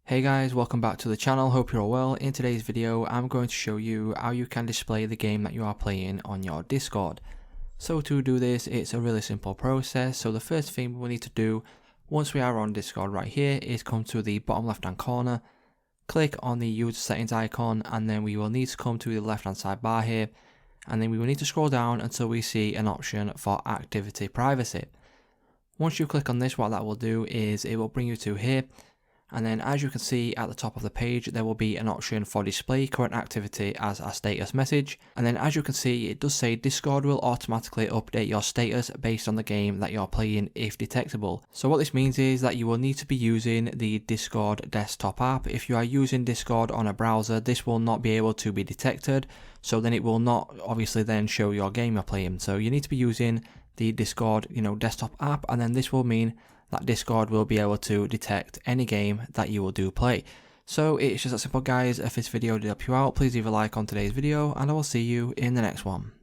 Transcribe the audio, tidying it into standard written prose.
Hey guys, welcome back to the channel, hope you're all well. In today's video I'm going to show you how you can display the game that you are playing on your Discord. So to do this, it's a really simple process. So the first thing we need to do once we are on Discord right here is come to the bottom left hand corner, click on the user settings icon, and then we will need to come to the left hand side bar here, and then we will need to scroll down until we see an option for activity privacy. Once you click on this, what that will do is it will bring you to here. And then as you can see at the top of the page, there will be an option for display current activity as a status message. And then as you can see, it does say Discord will automatically update your status based on the game that you're playing if detectable. So what this means is that you will need to be using the Discord desktop app. If you are using Discord on a browser, this will not be able to be detected. So then it will not obviously then show your game you're playing. So you need to be using the Discord, desktop app, and then this will mean that Discord will be able to detect any game that you will do play. So it's just that simple guys. If this video did help you out, please leave a like on today's video and I will see you in the next one.